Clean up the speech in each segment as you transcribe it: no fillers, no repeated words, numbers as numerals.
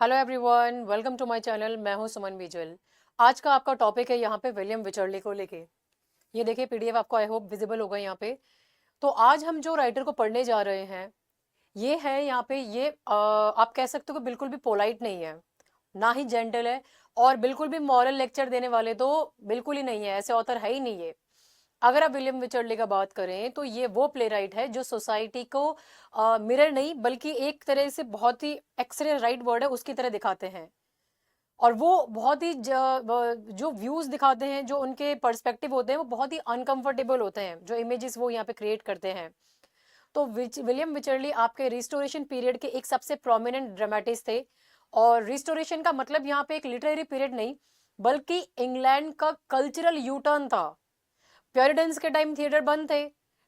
Hello everyone, welcome to my channel. मैं हूं सुमन visual. आज का आपका टॉपिक है यहाँ पे विलियम विचर्ली को लेके। ये देखिए पीडीएफ आपको आई होप विजिबल होगा यहाँ पे। तो आज हम जो राइटर को पढ़ने जा रहे हैं ये है यहाँ पे ये आप कह सकते हो कि बिल्कुल भी पोलाइट नहीं है, ना ही जेंटल है, और बिल्कुल भी मॉरल लेक्चर देने वाले तो बिल्कुल ही नहीं है। ऐसे ऑथर है ही नहीं ये। अगर आप विलियम विचर्ली का बात करें तो ये वो प्ले राइट है जो सोसाइटी को मिरर नहीं बल्कि एक तरह से बहुत ही एक्सरे राइट वर्ड है उसकी तरह दिखाते हैं। और वो बहुत ही जो व्यूज दिखाते हैं, जो उनके पर्सपेक्टिव होते हैं वो बहुत ही अनकंफर्टेबल होते हैं, जो इमेजेस वो यहाँ पे क्रिएट करते हैं। तो विलियम विचर्ली आपके रिस्टोरेशन पीरियड के एक सबसे प्रोमिनेंट ड्रामेटिस्ट थे। और रिस्टोरेशन का मतलब यहाँ पे एक लिटरेरी पीरियड नहीं बल्कि इंग्लैंड का कल्चरल यू टर्न था। प्योरिटन्स के टाइम थिएटर बंद थे,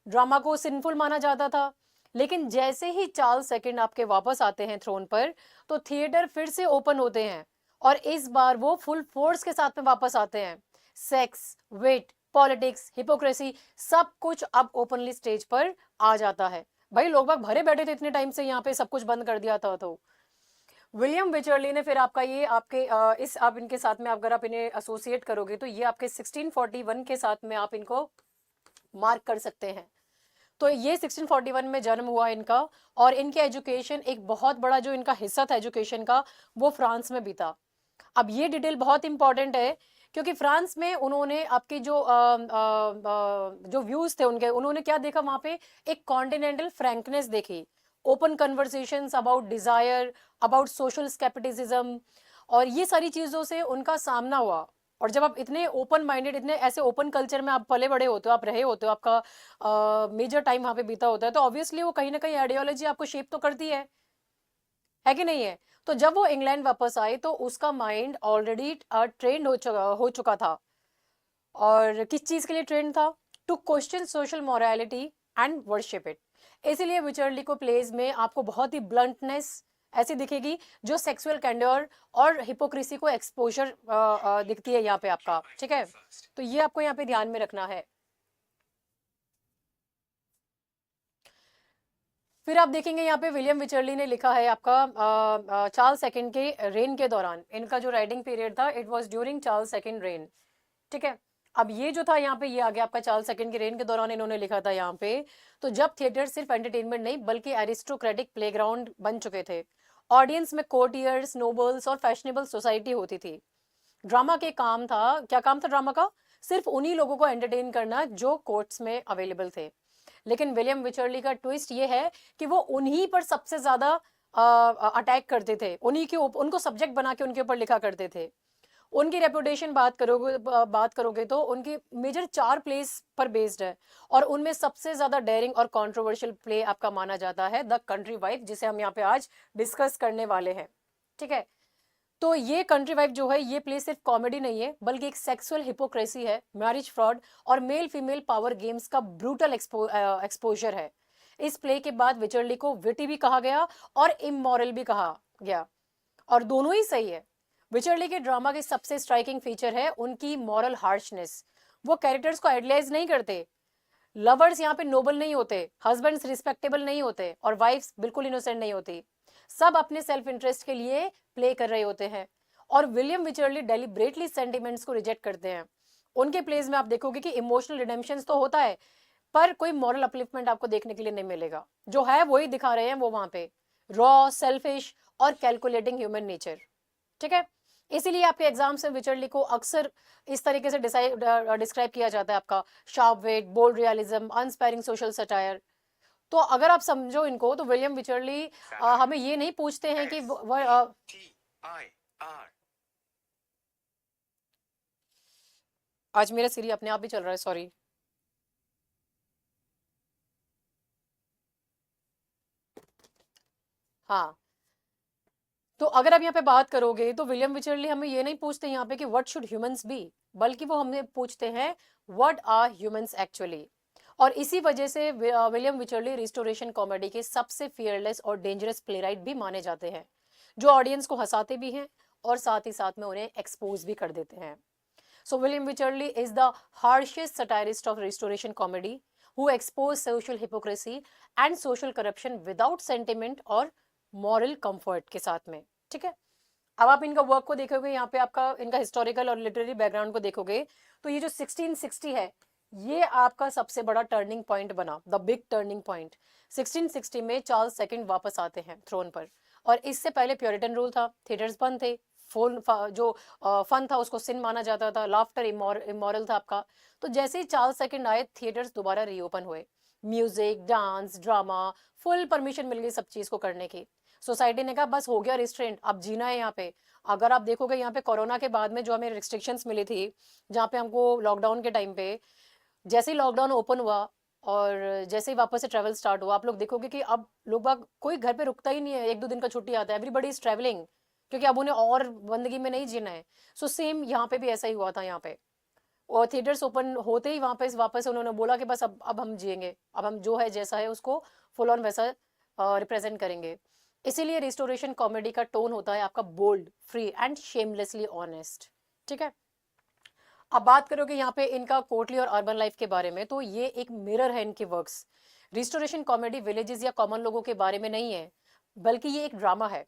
ड्रामा को सिंफुल माना जाता था। लेकिन जैसे ही चार्ल्स सेकंड आपके वापस आते हैं थ्रोन पर तो थिएटर फिर से ओपन होते हैं, और इस बार वो फुल फोर्स के साथ में वापस आते हैं। सेक्स, वेट, पॉलिटिक्स, हिपोक्रेसी, सब कुछ अब ओपनली स्टेज पर आ जाता है। भाई लोग बाग भरे बैठे थे इतने टाइम से, यहाँ पे सब कुछ बंद कर दिया था। तो विलियम विचर्ली ने फिर आपका ये आपके इस आप इनके साथ में अगर आप इन्हें एसोसिएट करोगे तो ये आपके 1641 के साथ में आप इनको मार्क कर सकते हैं। तो ये 1641 में जन्म हुआ इनका, और इनके एजुकेशन एक बहुत बड़ा जो इनका हिस्सा था एजुकेशन का वो फ्रांस में भी था। अब ये डिटेल बहुत इंपॉर्टेंट है क्योंकि फ्रांस में उन्होंने आपके जो व्यूज थे उनके, उन्होंने क्या देखा वहां पे, एक कॉन्टिनेंटल फ्रैंकनेस देखी, open conversations about desire, about social scepticism, और ये सारी चीजों से उनका सामना हुआ। और जब आप इतने ओपन माइंडेड, इतने ऐसे ओपन कल्चर में आप पले बड़े होते हो, आप रहे होते हो, आपका मेजर टाइम वहां पे बीता होता है, तो ऑब्वियसली वो कहीं ना कहीं आइडियोलॉजी आपको शेप तो करती है कि नहीं है। तो जब वो इंग्लैंड वापस आए तो उसका माइंड ऑलरेडी ट्रेंड हो चुका था। और किस चीज के लिए ट्रेंड था? To question social morality and worship it. इसीलिए विचर्ली को प्लेज में आपको बहुत ही ब्लंटनेस ऐसी दिखेगी जो सेक्सुअल कैंडर और हिपोक्रेसी को एक्सपोजर दिखती है यहाँ पे आपका, ठीक है। तो ये आपको यहाँ पे ध्यान में रखना है। फिर आप देखेंगे यहाँ पे विलियम विचर्ली ने लिखा है आपका चार्ल्स सेकंड के रेन के दौरान, इनका जो राइडिंग पीरियड था it was during Charles second rain, ठीक है। अब ये जो था यहाँ पे ये आ गया आपका चार्ल्स सेकंड के रेन के दौरान इन्होंने लिखा था यहाँ पे। तो जब थिएटर सिर्फ एंटरटेनमेंट नहीं बल्कि एरिस्टोक्रेटिक प्लेग्राउंड बन चुके थे, ऑडियंस में कोर्टियर्स, नोबल्स और फैशनेबल सोसाइटी होती थी। ड्रामा के काम था, क्या काम था ड्रामा का? सिर्फ उन्हीं लोगों को एंटरटेन करना जो कोर्ट्स में अवेलेबल थे। लेकिन विलियम विचर्ली का ट्विस्ट ये है कि वो उन्हीं पर सबसे ज्यादा अटैक करते थे, उन्हीं के उनको सब्जेक्ट बना के उनके ऊपर लिखा करते थे। उनकी रेपुटेशन बात करोगे तो उनकी मेजर 4 प्लेस पर बेस्ड है, और उनमें सबसे ज्यादा डेयरिंग और कंट्रोवर्शियल प्ले आपका माना जाता है द कंट्री वाइफ, जिसे हम यहाँ पे आज डिस्कस करने वाले हैं, ठीक है। तो ये कंट्री वाइफ जो है ये प्ले सिर्फ कॉमेडी नहीं है बल्कि एक सेक्सुअल हिपोक्रेसी है, मैरिज फ्रॉड और मेल फीमेल पावर गेम्स का ब्रूटल एक्सपोजर है। इस प्ले के बाद विचर्ली को विटी भी कहा गया और इमोरल भी कहा गया, और दोनों ही सही है। विचर्ली के ड्रामा की सबसे स्ट्राइकिंग फीचर है उनकी मॉरल हार्शनेस। वो कैरेक्टर्स को आइडियलाइज नहीं करते। लवर्स यहाँ पे नोबल नहीं होते, हस्बैंड्स रिस्पेक्टेबल नहीं होते, और वाइफ्स बिल्कुल इनोसेंट नहीं होती। सब अपने सेल्फ इंटरेस्ट के लिए प्ले कर रहे होते हैं। और विलियम विचर्ली डेलिब्रेटली सेंटिमेंट्स को रिजेक्ट करते हैं। उनके प्लेस में आप देखोगे कि इमोशनल रिडेम्पशन तो होता है पर कोई मॉरल अपलिफ्टमेंट आपको देखने के लिए नहीं मिलेगा। जो है वही दिखा रहे हैं वो वहां पे, रॉ, सेल्फिश और कैलकुलेटिंग ह्यूमन नेचर, ठीक है। इसीलिए आपके एग्जाम्स में विचर्ली को अक्सर इस तरीके से डिस्क्राइब किया जाता है आपका, sharp wit, bold realism, unsparing social satire. तो अगर आप समझो इनको तो विलियम विचर्ली हमें ये नहीं पूछते हैं कि आज मेरा सीरी अपने आप ही चल रहा है, सॉरी। हाँ, तो अगर आप यहाँ पे बात करोगे तो विलियम विचर्ली हमें ये नहीं पूछते यहाँ पे कि व्हाट शुड ह्यूमंस बी, बल्कि वो हमें पूछते हैं व्हाट आर ह्यूमंस एक्चुअली। और इसी वजह से विलियम विचर्ली रिस्टोरेशन कॉमेडी के सबसे फियरलेस और डेंजरस प्लेराइट भी माने जाते हैं, जो ऑडियंस को हंसाते भी हैं और साथ ही साथ में उन्हें एक्सपोज भी कर देते हैं। So William Wycherley is the harshest satirist of Restoration comedy who exposed social hypocrisy and social corruption without sentiment और moral comfort के साथ में, ठीक है। अब आप इनका वर्क को देखोगे, यहाँ पे आपका इनका हिस्टोरिकल और लिटरेरी बैकग्राउंड को देखोगे, तो ये जो 1660 है, ये आपका सबसे बड़ा टर्निंग पॉइंट बना, द बिग टर्निंग पॉइंट। 1660 में चार्ल्स सेकंड वापस आते हैं थ्रोन पर, और इससे पहले प्योरिटन रूल था, थिएटर्स बंद थे, जो फन था उसको सिन माना जाता था, लाफ्टर इमोरल था आपका। तो जैसे ही चार्ल्स सेकंड आए, थिएटर्स दोबारा रीओपन हुए, music, dance, drama, full permission मिल गई सब चीज को करने की। सोसाइटी ने कहा बस हो गया रिस्ट्रेंट, अब जीना है यहाँ पे। अगर आप देखोगे यहाँ पे कोरोना के बाद में जो हमें रिस्ट्रिक्शंस मिली थी, जहाँ पे हमको लॉकडाउन के टाइम पे, जैसे ही लॉकडाउन ओपन हुआ और जैसे ही वापस से ट्रैवल स्टार्ट हुआ, आप लोग देखोगे कि अब लोग बाग कोई घर पे रुकता ही नहीं है, एक दो दिन का छुट्टी आता है, एवरीबडी इज ट्रैवलिंग, क्योंकि अब उन्हें और बंदगी में नहीं जीना है। सो सेम यहाँ पे भी ऐसा ही हुआ था यहाँ पे। और थिएटर्स ओपन होते ही वापस उन्होंने बोला कि बस अब हम जिएंगे, अब हम जो है जैसा है उसको फुल ऑन वैसा रिप्रेजेंट करेंगे। इसीलिए रिस्टोरेशन कॉमेडी का टोन होता है आपका bold, free and shamelessly honest. ठीक है, अब बात करोगे यहाँ पे इनका कोर्टली और अर्बन लाइफ के बारे में, तो ये एक मिरर है इनके वर्क्स। रिस्टोरेशन कॉमेडी विलेजेस या कॉमन लोगों के बारे में नहीं है, बल्कि ये एक ड्रामा है।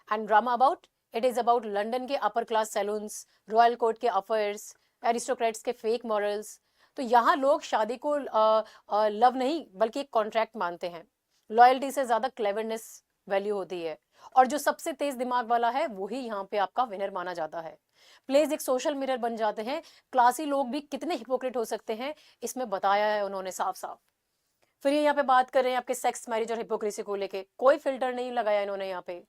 And drama about, it is about London के upper class saloons, royal court के अफेयर्स, एरिस्टोक्रेट्स के फेक मॉरल्स। तो यहाँ लोग शादी को लव नहीं बल्कि एक कॉन्ट्रैक्ट मानते हैं। लॉयल्टी से ज्यादा क्लेवरनेस वैल्यू होती है, और जो सबसे तेज दिमाग वाला है वही यहाँ पे आपका विनर माना जाता है। प्लेज एक सोशल मिरर बन जाते हैं, क्लासी लोग भी कितने हिपोक्रेट हो सकते हैं इसमें बताया है उन्होंने साफ साफ। फिर ये यहाँ पे बात कर रहे हैं आपके सेक्स, मैरिज और हिपोक्रेसी को लेके, कोई फिल्टर नहीं लगाया इन्होंने यहाँ पे।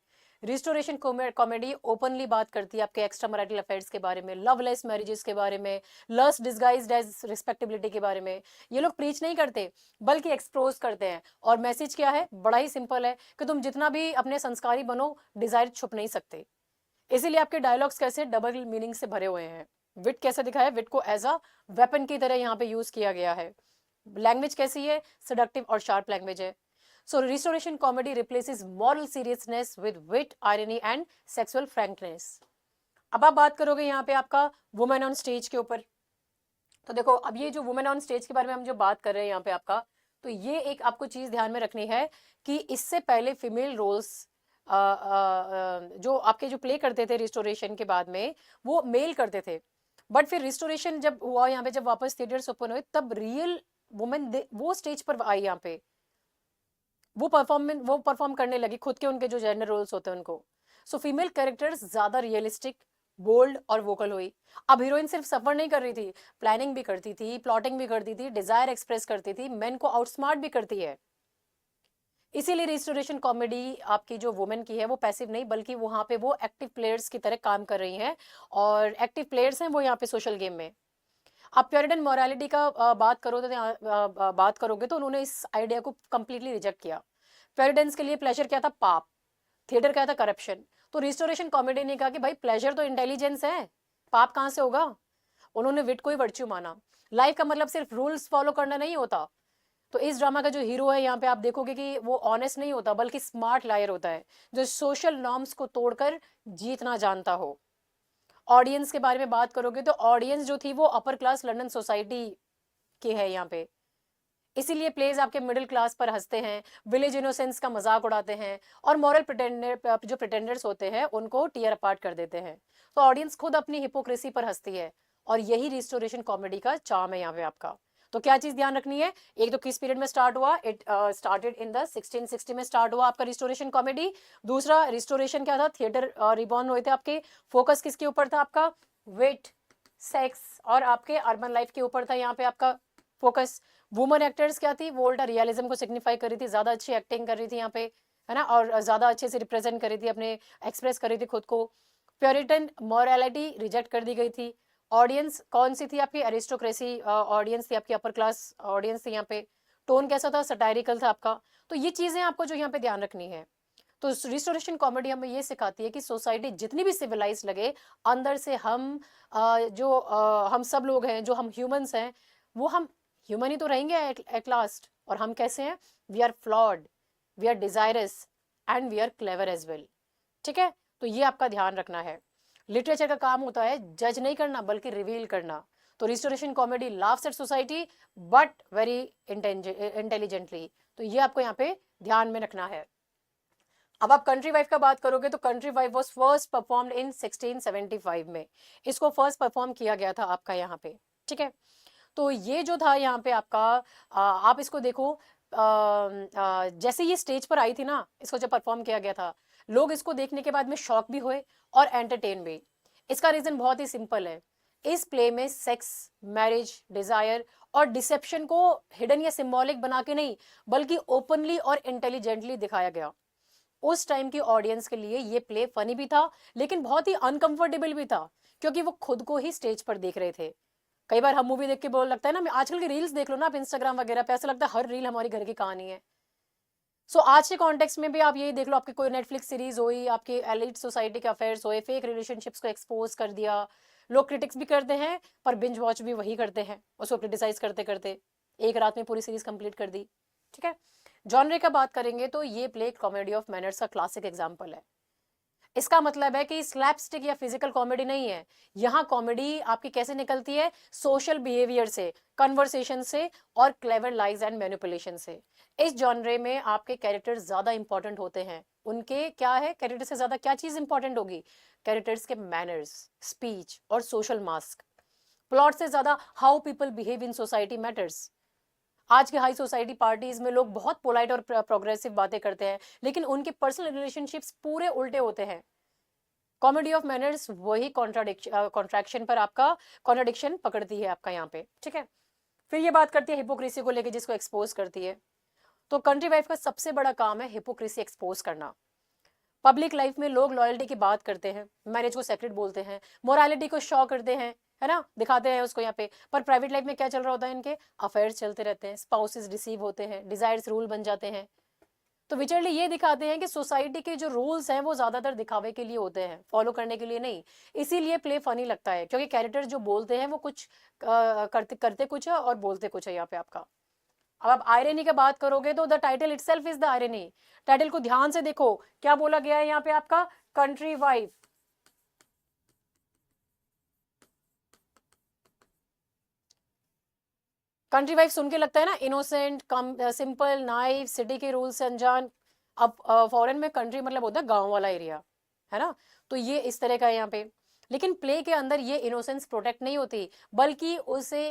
रिस्टोरेशन कॉमेडी ओपनली बात करती है आपके एक्स्ट्रा मैरिटल अफेयर्स के बारे में, लवलेस मैरिजेस के बारे में, लस्ट डिस्गाइज्ड एज रिस्पेक्टेबिलिटी के बारे में। ये लोग प्रीच नहीं करते बल्कि एक्सपोज करते हैं, और मैसेज क्या है, बड़ा ही सिंपल है कि तुम जितना भी अपने संस्कारी बनो, डिजायर छुप नहीं सकते। इसीलिए आपके डायलॉग्स कैसे डबल मीनिंग से भरे हुए हैं। विट कैसे दिखाया, विट को एज अ वेपन की तरह यहाँ पे यूज किया गया है। लैंग्वेज कैसी है, सेडक्टिव और शार्प लैंग्वेज है। So restoration comedy replaces moral seriousness with wit, irony and sexual frankness. अब आप बात करोगे यहाँ पे आपका वुमेन ऑन स्टेज के ऊपर, तो देखो अब ये जो वुमेन ऑन स्टेज के बारे में हम जो बात कर रहे हैं यहाँ पे आपका, तो ये एक आपको चीज ध्यान में रखनी है कि इससे पहले फीमेल रोल्स जो आपके जो प्ले करते थे रिस्टोरेशन के बाद में, वो मेल करते थे। बट फिर रिस्टोरेशन जब हुआ यहाँ पे, जब वापस थिएटर्स ओपन हुए, तब रियल वुमेन वो स्टेज पर आई यहाँ पे, वो परफॉर्म करने लगी खुद के उनके जो जेंडर रोल्स होते हैं उनको। सो फीमेल कैरेक्टर्स ज्यादा रियलिस्टिक, बोल्ड और वोकल हुई। अब हीरोइन सिर्फ सफर नहीं कर रही थी, प्लानिंग भी करती थी, प्लॉटिंग भी करती थी, डिजायर एक्सप्रेस करती थी, मेन को आउटस्मार्ट भी करती है। इसीलिए रिस्टोरेशन कॉमेडी आपकी जो वुमेन की है वो पैसिव नहीं, बल्कि वहां पे वो एक्टिव प्लेयर्स की तरह काम कर रही हैं, और एक्टिव प्लेयर्स हैं वो यहाँ पे सोशल गेम में। आप प्योरिटन मोरालिटी का बात करोगे तो उन्होंने इस आइडिया को कंप्लीटली रिजेक्ट किया। प्योरिटन्स के लिए प्लेजर क्या था, पाप। थिएटर क्या था, करप्शन। तो रिस्टोरेशन कॉमेडी ने कहा कि भाई प्लेजर तो इंटेलिजेंस है, पाप कहाँ से होगा। उन्होंने विट को ही वर्च्यू माना। लाइफ का मतलब सिर्फ रूल्स फॉलो करना नहीं होता। तो इस ड्रामा का जो हीरो है यहाँ पे आप देखोगे कि वो ऑनेस्ट नहीं होता बल्कि स्मार्ट लायर होता है, जो सोशल नॉर्म्स को तोड़कर जीतना जानता हो। ऑडियंस के बारे में बात करोगे तो ऑडियंस जो थी वो अपर क्लास लंदन सोसाइटी की है यहाँ पे। इसीलिए प्लेज आपके मिडिल क्लास पर हंसते हैं, विलेज इनोसेंस का मजाक उड़ाते हैं, और मॉरल प्रिटेंडर जो प्रिटेंडर्स होते हैं उनको टीयर अपार्ट कर देते हैं। तो ऑडियंस खुद अपनी हिपोक्रेसी पर हंसती है, और यही रिस्टोरेशन कॉमेडी का चार्म है यहाँ पे आपका। तो क्या चीज ध्यान रखनी है, एक तो किस पीरियड में स्टार्ट हुआ, इट स्टार्टेड इन द 1660 में स्टार्ट हुआ आपका रिस्टोरेशन कॉमेडी। दूसरा, रिस्टोरेशन क्या था, थिएटर रिबॉर्न हुए थे आपके। फोकस किसके ऊपर था आपका, विट, सेक्स और आपके अर्बन लाइफ के ऊपर था यहाँ पे आपका फोकस। वुमन एक्टर्स क्या थी, वो उल्टा रियलिज्म को सिग्निफाई कर रही थी, ज्यादा अच्छी एक्टिंग कर रही थी यहाँ पे, है ना, और ज्यादा अच्छे से रिप्रेजेंट कर रही थी, अपने एक्सप्रेस कर रही थी खुद को। प्योरिटन मॉरलिटी रिजेक्ट कर दी गई थी। ऑडियंस कौन सी थी आपकी, एरिस्टोक्रेसी ऑडियंस थी आपकी, अपर क्लास ऑडियंस थी यहाँ पे। टोन कैसा था, सटायरिकल था आपका। तो ये चीजें आपको जो यहाँ पे ध्यान रखनी है। तो रिस्टोरेशन कॉमेडी हमें ये सिखाती है कि सोसाइटी जितनी भी सिविलाइज लगे, अंदर से हम हम सब लोग हैं, जो हम ह्यूमंस हैं, वो हम ह्यूमन ही तो रहेंगे एट लास्ट। और हम कैसे हैं, we are flawed, we are desirous and we are clever as well. ठीक है, तो ये आपका ध्यान रखना है। लिटरेचर का काम होता है जज नहीं करना बल्कि रिवील करना। तो restoration comedy laughs eight society but very intelligently. तो ये आपको यहाँ पे ध्यान में रखना है। अब आप कंट्री वाइफ का बात करोगे तो country wife was first performed in 1675 में, इसको फर्स्ट परफॉर्म किया गया था आपका यहाँ पे, ठीक है। तो ये जो था यहाँ पे आपका आप इसको देखो, जैसे ये स्टेज पर आई थी ना, इसको जब परफॉर्म किया गया था, लोग इसको देखने के बाद में शॉक भी हुए और एंटरटेन भी। इसका रीजन बहुत ही सिंपल है, इस प्ले में सेक्स, मैरिज, डिजायर और डिसेप्शन को हिडन या सिंबॉलिक बना के नहीं, बल्कि ओपनली और इंटेलिजेंटली दिखाया गया। उस टाइम की ऑडियंस के लिए ये प्ले फनी भी था, लेकिन बहुत ही अनकंफर्टेबल भी था, क्योंकि वो खुद को ही स्टेज पर देख रहे थे। कई बार हम मूवी देख के बोल लगता है ना, आजकल की रील्स देख लो ना आप इंस्टाग्राम वगैरह पे, ऐसा लगता है हर रील हमारी घर की कहानी है। सो आज के कॉन्टेक्स्ट में भी आप यही देख लो, आपकी कोई नेटफ्लिक्स सीरीज हुई, आपकी एलिट सोसाइटी के अफेयर्स हुए, फेक रिलेशनशिप्स को एक्सपोज कर दिया। लोग क्रिटिक्स भी करते हैं, पर बिंज वॉच भी वही करते हैं, उसको क्रिटिसाइज करते करते एक रात में पूरी सीरीज कंप्लीट कर दी, ठीक है। जॉनरे का बात करेंगे तो ये प्ले कॉमेडी ऑफ मैनर्स का क्लासिक एग्जाम्पल है। इसका मतलब है कि स्लैपस्टिक या फिजिकल कॉमेडी नहीं है, यहाँ कॉमेडी आपकी कैसे निकलती है, सोशल बिहेवियर से, कन्वर्सेशन से और क्लेवर लाइज एंड मैनिपुलेशन से। इस जॉनरे में आपके कैरेक्टर्स ज्यादा इंपॉर्टेंट होते हैं। उनके क्या है, कैरेक्टर से ज्यादा क्या चीज इंपॉर्टेंट होगी, कैरेक्टर्स के मैनर्स, स्पीच और सोशल मास्क। प्लॉट से ज्यादा how people behave in society matters. आज के हाई सोसाइटी पार्टीज में लोग बहुत पोलाइट और प्रोग्रेसिव बातें करते हैं, लेकिन उनके पर्सनल रिलेशनशिप्स पूरे उल्टे होते हैं। कॉमेडी ऑफ मैनर्स वही कॉन्ट्रैक्शन पर आपका कॉन्ट्रडिक्शन पकड़ती है आपका यहाँ पे, ठीक है। फिर ये बात करती है हिपोक्रेसी को लेके, जिसको एक्सपोज करती है। तो कंट्री वाइफ का सबसे बड़ा काम है हिपोक्रेसी एक्सपोज करना। पब्लिक लाइफ में लोग लॉयल्टी की बात करते हैं, मैरिज को सेक्रेट बोलते हैं, मोरालिटी को शो करते हैं, है ना, दिखाते हैं उसको यहाँ पे, पर प्राइवेट लाइफ में क्या चल रहा होता है, इनके अफेयर्स चलते रहते हैं, स्पाउसेस डिसीव होते हैं, डिजायर्स रूल बन जाते हैं। तो विचरली ये दिखाते हैं कि सोसाइटी के जो रूल्स हैं वो ज्यादातर दिखावे के लिए होते हैं, फॉलो करने के लिए नहीं। इसीलिए प्ले फनी लगता है, क्योंकि कैरेक्टर जो बोलते हैं वो कुछ करते करते कुछ है और बोलते कुछ है यहाँ पे आपका। अब आप आयरनी की बात करोगे तो the title itself is the irony. Title को ध्यान से देखो, क्या बोला गया है यहाँ पे आपका, कंट्री वाइफ। कंट्री वाइफ सुन के लगता है ना इनोसेंट, कम, सिंपल, नाइव, सिटी के रूल से अनजान। अब फॉरेन में कंट्री मतलब होता है गांव वाला एरिया, है ना। तो ये इस तरह का है यहाँ पे। लेकिन प्ले के अंदर ये इनोसेंस प्रोटेक्ट नहीं होती, बल्कि उसे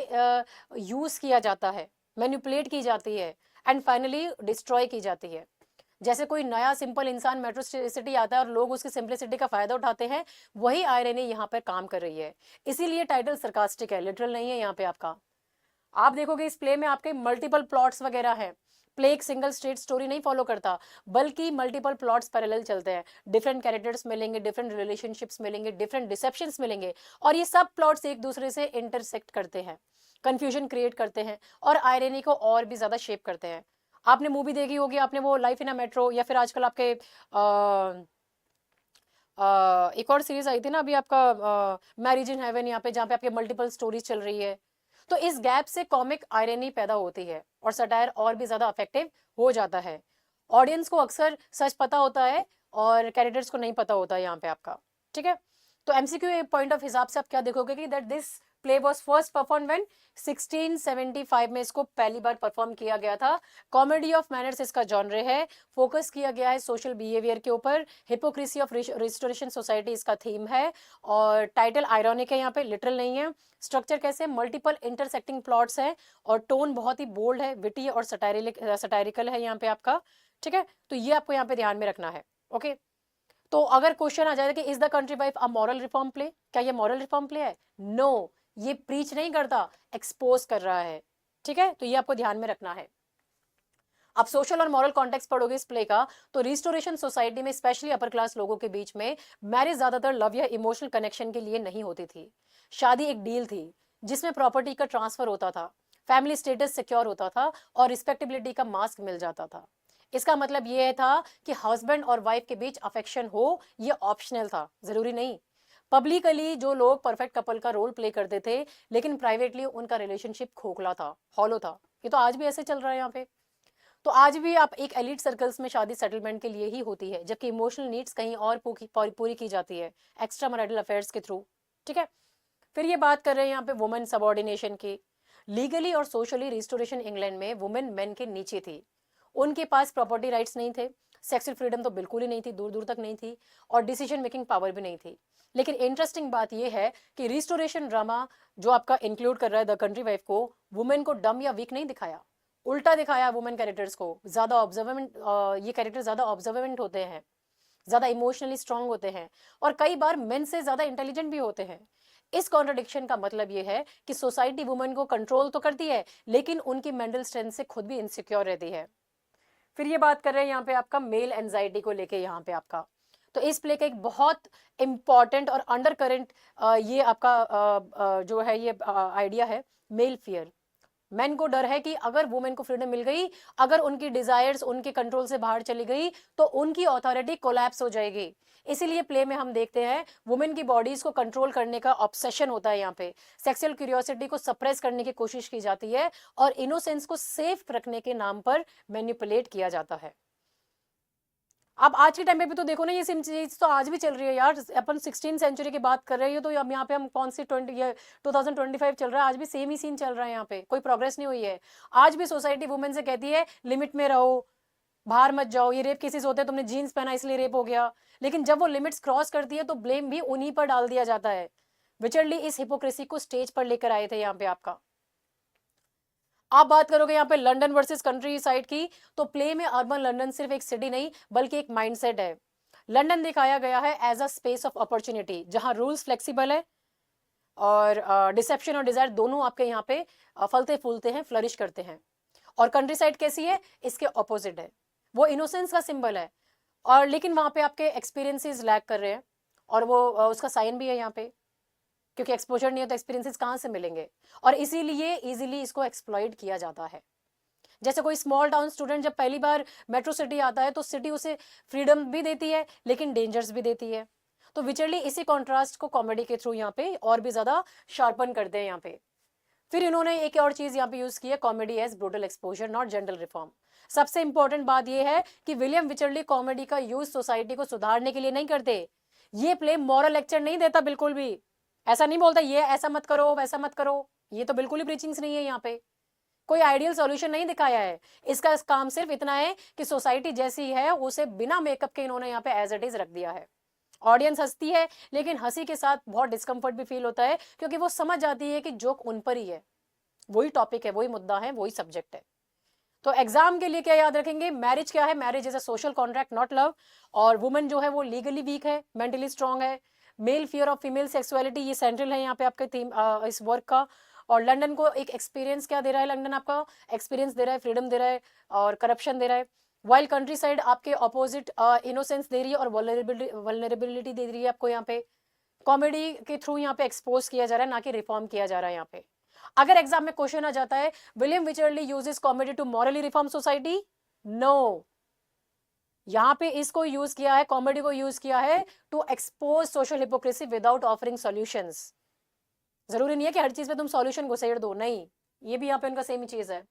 यूज किया जाता है, मैनिपुलेट की जाती है एंड फाइनली डिस्ट्रॉय की जाती है। जैसे कोई नया सिंपल इंसान मेट्रो सिटी आता है और लोग उसकी सिंपलिसिटी का फायदा उठाते हैं, वही आयरनी यहाँ पर काम कर रही है। इसीलिए टाइटल सरकास्टिक है, लिटरल नहीं है यहाँ पे आपका। आप देखोगे इस प्ले में आपके मल्टीपल प्लॉट्स वगैरह हैं। प्ले एक सिंगल स्ट्रेट स्टोरी नहीं फॉलो करता, बल्कि मल्टीपल प्लॉट्स पैरेलल चलते हैं। डिफरेंट कैरेक्टर्स मिलेंगे, डिफरेंट रिलेशनशिप्स मिलेंगे, डिफरेंट डिसेप्शंस मिलेंगे, और ये सब प्लॉट्स एक दूसरे से इंटरसेक्ट करते हैं, कंफ्यूजन क्रिएट करते हैं और आयरनी को और भी ज्यादा शेप करते हैं। आपने मूवी देखी होगी, आपने वो लाइफ इन अ मेट्रो, या फिर आजकल आपके एक और सीरीज आई थी ना अभी आपका, मैरिज इन हेवन, यहाँ पे जहाँ पे आपके मल्टीपल स्टोरीज चल रही है। तो इस गैप से कॉमिक आयरनी पैदा होती है और सटायर और भी ज्यादा इफेक्टिव हो जाता है। ऑडियंस को अक्सर सच पता होता है और कैरेक्टर्स को नहीं पता होता है यहाँ पे आपका, ठीक है। तो एमसीक्यू पॉइंट ऑफ हिसाब से आप क्या देखोगे कि that this play was first perform when 1675 में इसको पहली बार परफॉर्म किया गया था। कॉमेडी ऑफ मैनर्स इसका जॉनरे है, फोकस किया गया है सोशल बिहेवियर के ऊपर। हिपोक्रेसी ऑफ रिस्टोरेशन सोसाइटी इसका थीम है, और टाइटल आयरॉनिक है यहाँ पे, लिटरल नहीं है। स्ट्रक्चर कैसे, मल्टीपल इंटरसेक्टिंग प्लॉट्स है, और टोन बहुत ही बोल्ड है, विटी और सटायरिकल है यहाँ पे आपका, ठीक है। तो ये आपको यहाँ पे ध्यान में रखना है, ओके। तो अगर क्वेश्चन आ जाए कि is the country wife a moral reform play, क्या ये मॉरल रिफॉर्म प्ले है? नो, ये प्रीच नहीं करता, एक्सपोज कर रहा है, ठीक है। तो ये आपको ध्यान में रखना है। आप सोशल और मॉरल कॉन्टेक्स्ट पढ़ोगे इस प्ले का, तो रिस्टोरेशन सोसाइटी में स्पेशली अपर क्लास लोगों के बीच में मैरिज ज्यादातर लव या इमोशनल कनेक्शन के लिए नहीं होती थी। शादी एक डील थी जिसमें प्रॉपर्टी का ट्रांसफर होता था, फैमिली स्टेटस सिक्योर होता था और रिस्पेक्टेबिलिटी का मास्क मिल जाता था। इसका मतलब यह था कि हस्बैंड और वाइफ के बीच अफेक्शन हो, ये ऑप्शनल था, जरूरी नहीं। पब्लिकली जो लोग परफेक्ट कपल का रोल प्ले करते थे, लेकिन प्राइवेटली उनका रिलेशनशिप खोखला था, हॉलो था। ये तो आज भी ऐसे चल रहा है यहाँ पे। तो आज भी आप एक एलिट सर्कल्स में शादी सेटलमेंट के लिए ही होती है, जबकि इमोशनल नीड्स कहीं और पूरी की जाती है, एक्स्ट्रा मैरिटल अफेयर्स के थ्रू, ठीक है। फिर ये बात कर रहे हैं यहाँ पे वुमेन सबॉर्डिनेशन की। लीगली और सोशली रिस्टोरेशन इंग्लैंड में वुमेन मेन के नीचे थी, उनके पास प्रॉपर्टी राइट्स नहीं थे, सेक्सुअल फ्रीडम तो बिल्कुल ही नहीं थी, दूर दूर तक नहीं थी, और डिसीजन मेकिंग पावर भी नहीं थी। लेकिन इंटरेस्टिंग बात यह है कि रिस्टोरेशन ड्रामा जो आपका इंक्लूड कर रहा है द कंट्री वाइफ को, वुमेन को डम या वीक नहीं दिखाया, उल्टा दिखाया वुमेन कैरेक्टर्स को। ज्यादा ऑब्जर्वेंट, ये कैरेक्टर ज्यादा ऑब्जर्वेंट होते हैं, ज्यादा इमोशनली स्ट्रांग होते हैं, और कई बार मेन से ज्यादा इंटेलिजेंट भी होते हैं। इस कॉन्ट्रडिक्शन का मतलब यह है कि सोसाइटी वुमेन को कंट्रोल तो करती है, लेकिन उनकी मेंटल स्ट्रेंथ से खुद भी इनसिक्योर रहती है। फिर ये बात कर रहे हैं यहाँ पे आपका मेल एंजाइटी को लेके, यहाँ पे आपका तो इस प्ले का एक बहुत इंपॉर्टेंट और अंडर करंट ये आपका जो है ये आइडिया है, मेल फियर। मेन को डर है कि अगर वुमेन को फ्रीडम मिल गई, अगर उनकी डिजायर्स उनके कंट्रोल से बाहर चली गई, तो उनकी अथॉरिटी कोलैप्स हो जाएगी। इसीलिए प्ले में हम देखते हैं वुमेन की बॉडीज को कंट्रोल करने का ऑब्सेशन होता है, यहाँ पे सेक्सुअल क्यूरियोसिटी को सप्रेस करने की कोशिश की जाती है, और इनोसेंस को सेफ रखने के नाम पर मैनिपुलेट किया जाता है। अब आज के टाइम पे भी तो देखो ना, ये सेम चीज तो आज भी चल रही है यार। अपन 16 सेंचुरी की बात कर रहे हैं, तो अब यहाँ पे हम कौन सी 2025 चल रहा है, आज भी सेम ही सीन चल रहा है, यहाँ पे कोई प्रोग्रेस नहीं हुई है। आज भी सोसाइटी वुमेन से कहती है लिमिट में रहो, बाहर मत जाओ, ये रेप केसेस होते हैं, तुमने जीन्स पहना इसलिए रेप हो गया। लेकिन जब वो लिमिट्स क्रॉस करती है तो ब्लेम भी उन्हीं पर डाल दिया जाता है। विचरली इस हिपोक्रेसी को स्टेज पर लेकर आए थे यहाँ पे आपका। आप बात करोगे यहाँ पे लंदन वर्सेस कंट्री साइड की, तो प्ले में अर्बन लंदन सिर्फ एक सिटी नहीं बल्कि एक माइंडसेट है। लंदन दिखाया गया है as a space of opportunity, जहां रूल्स फ्लेक्सिबल है, और डिसेप्शन और डिजायर दोनों आपके यहाँ पे फलते फूलते हैं, फ्लरिश करते हैं। और कंट्री साइड कैसी है, इसके ऑपोजिट है, वो इनोसेंस का सिंबल है, और लेकिन वहां पे आपके एक्सपीरियंसेस लैक कर रहे हैं, और वो उसका साइन भी है यहाँ पे, क्योंकि एक्सपोजर नहीं है तो एक्सपीरियंसेस कहाँ से मिलेंगे, और इसीलिए इजीली इसको एक्सप्लॉइट किया जाता है। जैसे कोई स्मॉल टाउन स्टूडेंट जब पहली बार मेट्रो सिटी आता है, तो सिटी उसे फ्रीडम भी देती है लेकिन डेंजर्स भी देती है। तो विचरली इसी कॉन्ट्रास्ट को कॉमेडी के थ्रू यहाँ पे और भी ज्यादा शार्पन करते हैं यहाँ पे। फिर इन्होंने एक और चीज यहाँ पे यूज की है, comedy as brutal exposure not gentle reform. सबसे इंपॉर्टेंट बात यह है कि विलियम विचरली कॉमेडी का यूज सोसाइटी को सुधारने के लिए नहीं करते। ये प्ले मॉरल लेक्चर नहीं देता बिल्कुल भी, ऐसा नहीं बोलता ये ऐसा मत करो वैसा मत करो, ये तो बिल्कुल ही प्रीचिंग्स नहीं है यहाँ पे। कोई आइडियल सॉल्यूशन नहीं दिखाया है। इसका काम सिर्फ इतना है कि सोसाइटी जैसी है उसे बिना मेकअप के इन्होंने यहाँ पे एज इट इज रख दिया है। ऑडियंस हंसती है, लेकिन हंसी के साथ बहुत डिस्कम्फर्ट भी फील होता है, क्योंकि वो समझ जाती है कि जोक उन पर ही है, वही टॉपिक है, वही मुद्दा है, वही सब्जेक्ट है। तो एग्जाम के लिए क्या याद रखेंगे, मैरिज क्या है, marriage is a social contract not love, और वुमेन जो है वो लीगली वीक है, मेंटली स्ट्रांग है। Male fear of female sexuality ये सेंट्रल है यहाँ पे आपके थीम इस वर्क का। और लंदन को एक एक्सपीरियंस क्या दे रहा है, लंदन आपका एक्सपीरियंस दे रहा है, फ्रीडम दे रहा है और करप्शन दे रहा है। वाइल कंट्री साइड आपके ऑपोजिट इनोसेंस दे रही है और वल्नरेबिलिटी दे रही है आपको। यहाँ पे कॉमेडी के थ्रू यहाँ पे एक्सपोज किया जा रहा है, ना कि रिफॉर्म किया जा रहा है यहाँ पे। अगर एग्जाम में क्वेश्चन आ जाता है William Wycherley uses comedy to morally reform society, no, यहाँ पे इसको यूज किया है, कॉमेडी को यूज किया है to expose social hypocrisy without offering solutions. जरूरी नहीं है कि हर चीज पे तुम सॉल्यूशन घुसेड़ दो, नहीं, ये भी यहाँ पे उनका सेम ही चीज है।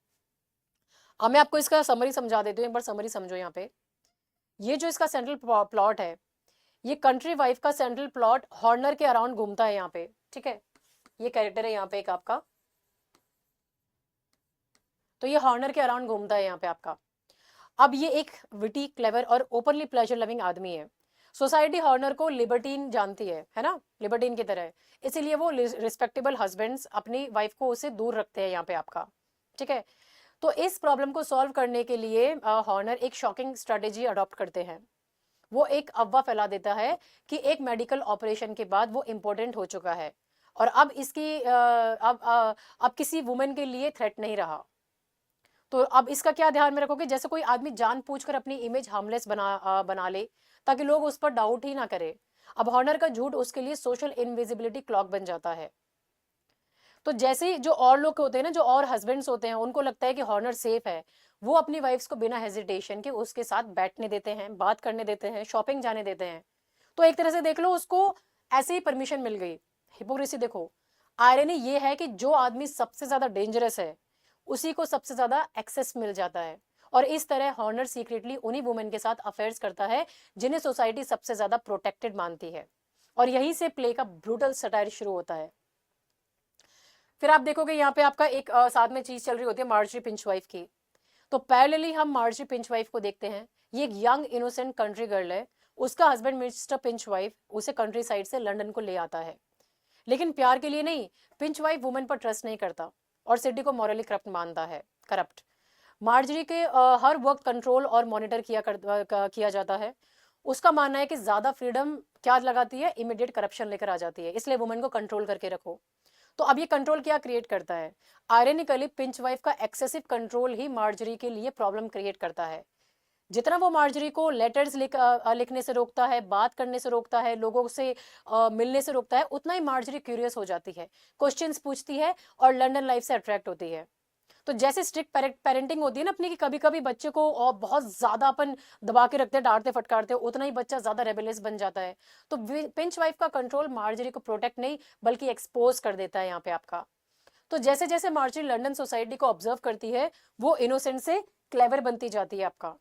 अब मैं आपको इसका समरी समझा देती हूँ, एक बार समरी समझो। यहाँ पे ये जो इसका सेंट्रल प्लॉट है, ये कंट्री वाइफ का सेंट्रल प्लॉट हॉर्नर के अराउंड घूमता है यहाँ पे, ठीक है। ये कैरेक्टर है यहाँ पे एक आपका, तो ये हॉर्नर के अराउंड घूमता है यहाँ पे आपका। अब ये एक विटी, क्लेवर और ओपनली प्लेजर लविंग आदमी है। सोसाइटी हॉर्नर को लिबर्टीन जानती है ना, लिबर्टीन की तरह, इसीलिए वो रिस्पेक्टेबल हस्बैंड्स अपनी वाइफ को उससे दूर रखते हैं यहाँ पे आपका, ठीक है। तो इस प्रॉब्लम को सॉल्व करने के लिए हॉर्नर एक शॉकिंग स्ट्रेटेजी अडॉप्ट करते हैं। वो एक अफवाह फैला देता है कि एक मेडिकल ऑपरेशन के बाद वो इम्पोर्टेंट हो चुका है, और अब इसकी अब किसी वुमेन के लिए थ्रेट नहीं रहा। तो अब इसका क्या ध्यान में रखोगे, जैसे कोई आदमी जानबूझकर अपनी इमेज हार्मलेस बना ले ताकि लोग उस पर डाउट ही ना करे। अब हॉर्नर का झूठ उसके लिए सोशल इनविजिबिलिटी क्लॉक बन जाता है। तो जैसे ही जो और लोग होते हैं ना, जो और हस्बैंड्स होते हैं, उनको लगता है कि हॉर्नर सेफ है, वो अपनी वाइफ्स को बिना हेजिटेशन के उसके साथ बैठने देते हैं, बात करने देते हैं, शॉपिंग जाने देते हैं। तो एक तरह से देख लो, उसको ऐसे ही परमिशन मिल गई। हिपोक्रेसी देखो, आयरनी ये है कि जो आदमी सबसे ज्यादा डेंजरस है उसी को सबसे ज्यादा एक्सेस मिल जाता है, और इस तरह हॉर्नर सीक्रेटली उन्हीं वुमेन के साथ अफेयर्स करता है जिन्हें सोसाइटी सबसे ज्यादा प्रोटेक्टेड मानती है। और यहीं से प्ले का ब्रूटल सटायर शुरू होता है। फिर आप देखोगे यहाँ पे आपका एक साथ में चीज चल रही होती है मार्जरी पिंचवाइफ की। तो पैरेलली हम मार्जरी पिंचवाइफ को देखते हैं। ये एक यंग इनोसेंट कंट्री गर्ल है, उसका हस्बैंड मिस्टर पिंच वाइफ उसे कंट्री साइड से लंदन को ले आता है, लेकिन प्यार के लिए नहीं। पिंच वाइफ वुमन पर ट्रस्ट नहीं करता और सिड्नी को मॉरली करप्ट मानता है, करप्ट। मार्जरी के हर वक्त कंट्रोल और मॉनिटर किया जाता है। उसका मानना है कि ज्यादा फ्रीडम क्या लगाती है, इमीडिएट करप्शन लेकर आ जाती है, इसलिए वुमन को कंट्रोल करके रखो। तो अब ये कंट्रोल क्या क्रिएट करता है? आयरनिकली पिंच वाइफ का एक्सेसिव कंट्रोल ही मार्जरी के लिए प्रॉब्लम क्रिएट करता है। जितना वो मार्जरी को लेटर्स लिखने से रोकता है, बात करने से रोकता है, लोगों से मिलने से रोकता है, उतना ही मार्जरी क्यूरियस हो जाती है, क्वेश्चंस पूछती है और लंदन लाइफ से अट्रैक्ट होती है। तो जैसे स्ट्रिक्ट पेरेंटिंग होती है ना अपनी, कि कभी कभी बच्चे को और बहुत ज्यादा अपन दबा के रखते हैं, डांटते फटकारते, उतना ही बच्चा ज्यादा रेबेलियस बन जाता है। तो पिंच वाइफ का कंट्रोल मार्जरी को प्रोटेक्ट नहीं बल्कि एक्सपोज कर देता है यहाँ पे आपका। तो जैसे जैसे मार्जरी लंदन सोसाइटी को ऑब्जर्व करती है, वो इनोसेंट से क्लेवर बनती जाती है आपका।